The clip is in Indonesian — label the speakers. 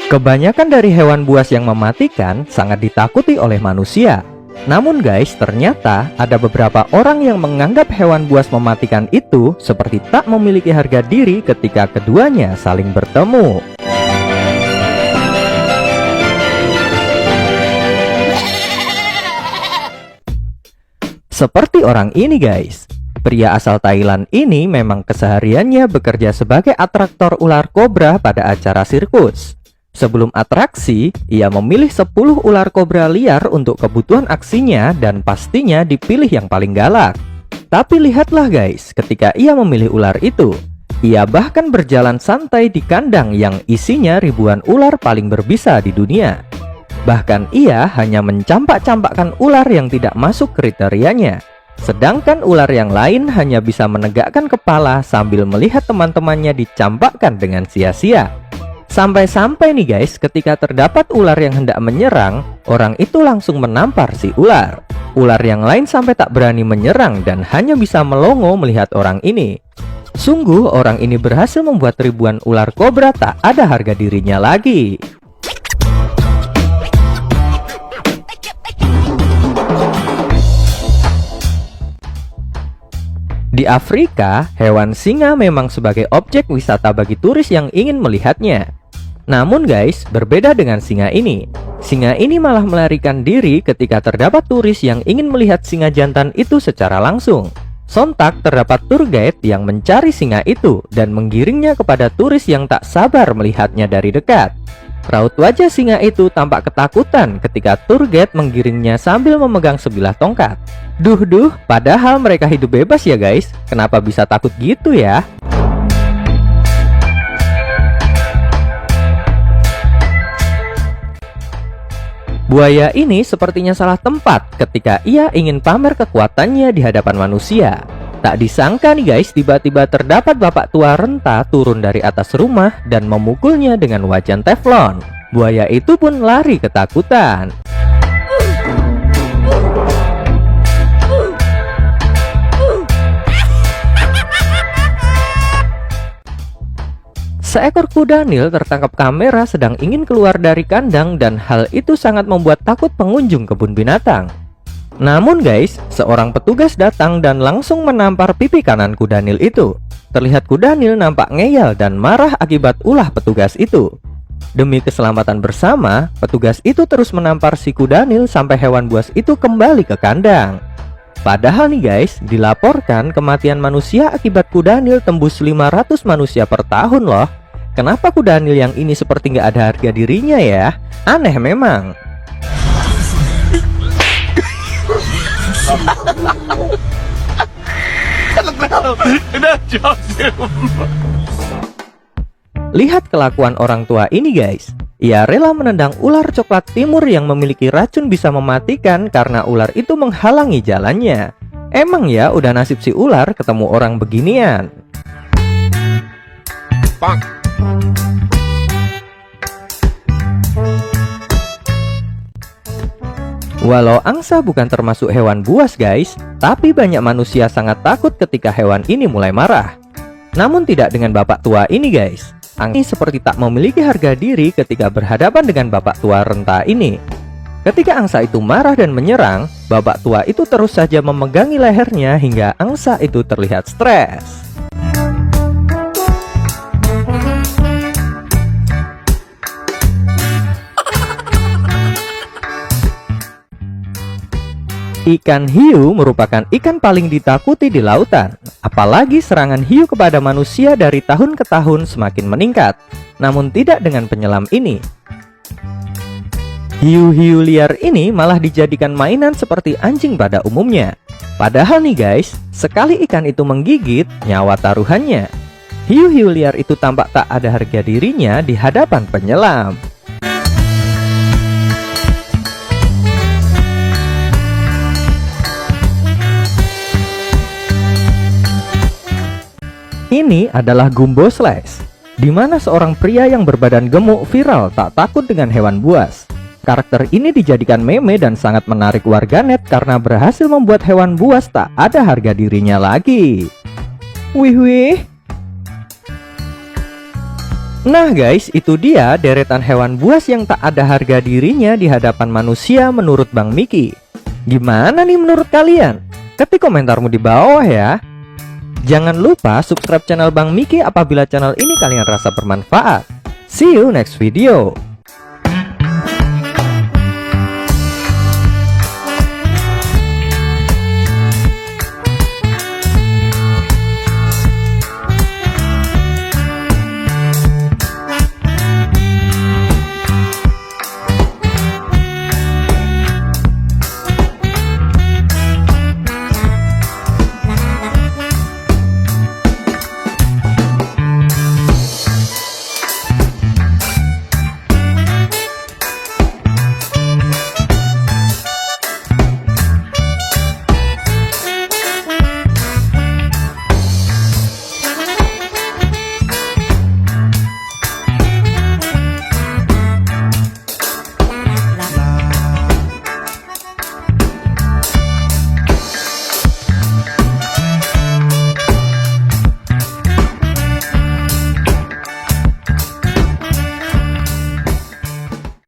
Speaker 1: Kebanyakan dari hewan buas yang mematikan sangat ditakuti oleh manusia. Namun guys, ternyata ada beberapa orang yang menganggap hewan buas mematikan itu seperti tak memiliki harga diri ketika keduanya saling bertemu. Seperti orang ini guys. Pria asal Thailand ini memang kesehariannya bekerja sebagai atraktor ular kobra pada acara sirkus. Sebelum atraksi, ia memilih 10 ular kobra liar untuk kebutuhan aksinya dan pastinya dipilih yang paling galak. Tapi lihatlah guys, ketika ia memilih ular itu, ia bahkan berjalan santai di kandang yang isinya ribuan ular paling berbisa di dunia. Bahkan ia hanya mencampak-campakkan ular yang tidak masuk kriterianya. Sedangkan ular yang lain hanya bisa menegakkan kepala sambil melihat teman-temannya dicampakkan dengan sia-sia. Sampai-sampai nih guys, ketika terdapat ular yang hendak menyerang, orang itu langsung menampar si ular. Ular yang lain sampai tak berani menyerang dan hanya bisa melongo melihat orang ini. Sungguh orang ini berhasil membuat ribuan ular kobra tak ada harga dirinya lagi. Di Afrika, hewan singa memang sebagai objek wisata bagi turis yang ingin melihatnya. Namun guys, berbeda dengan singa ini. Singa ini malah melarikan diri ketika terdapat turis yang ingin melihat singa jantan itu secara langsung. Sontak terdapat tour guide yang mencari singa itu dan menggiringnya kepada turis yang tak sabar melihatnya dari dekat. Raut wajah singa itu tampak ketakutan ketika tour guide menggiringnya sambil memegang sebilah tongkat. Duh, padahal mereka hidup bebas ya guys. Kenapa bisa takut gitu ya? Buaya ini sepertinya salah tempat ketika ia ingin pamer kekuatannya di hadapan manusia. Tak disangka nih guys, tiba-tiba terdapat bapak tua renta turun dari atas rumah dan memukulnya dengan wajan teflon. Buaya itu pun lari ketakutan. Seekor kuda Nil tertangkap kamera sedang ingin keluar dari kandang dan hal itu sangat membuat takut pengunjung kebun binatang. Namun guys, seorang petugas datang dan langsung menampar pipi kanan kuda Nil itu. Terlihat kuda Nil nampak ngeyel dan marah akibat ulah petugas itu. Demi keselamatan bersama, petugas itu terus menampar si kuda Nil sampai hewan buas itu kembali ke kandang. Padahal nih guys, dilaporkan kematian manusia akibat kuda Nil tembus 500 manusia per tahun loh. Kenapa kuda Nil yang ini seperti nggak ada harga dirinya ya? Aneh memang. Lihat kelakuan orang tua ini guys. Ia rela menendang ular coklat timur yang memiliki racun bisa mematikan karena ular itu menghalangi jalannya. Emang ya udah nasib si ular ketemu orang beginian. Walau angsa bukan termasuk hewan buas guys, tapi banyak manusia sangat takut ketika hewan ini mulai marah. Namun tidak dengan bapak tua ini guys. Angsa ini seperti tak memiliki harga diri ketika berhadapan dengan bapak tua renta ini. Ketika angsa itu marah dan menyerang, bapak tua itu terus saja memegangi lehernya hingga angsa itu terlihat stres. Ikan hiu merupakan ikan paling ditakuti di lautan. Apalagi serangan hiu kepada manusia dari tahun ke tahun semakin meningkat. Namun tidak dengan penyelam ini. Hiu-hiu liar ini malah dijadikan mainan seperti anjing pada umumnya. Padahal nih guys, sekali ikan itu menggigit, nyawa taruhannya. Hiu-hiu liar itu tampak tak ada harga dirinya di hadapan penyelam. Ini adalah Gumbo Slash, di mana seorang pria yang berbadan gemuk viral tak takut dengan hewan buas. Karakter ini dijadikan meme dan sangat menarik warganet karena berhasil membuat hewan buas tak ada harga dirinya lagi. Wih. Nah guys, itu dia deretan hewan buas yang tak ada harga dirinya di hadapan manusia menurut Bang Miki. Gimana nih menurut kalian? Ketik komentarmu di bawah ya. Jangan lupa subscribe channel Bang Miki apabila channel ini kalian rasa bermanfaat. See you next video.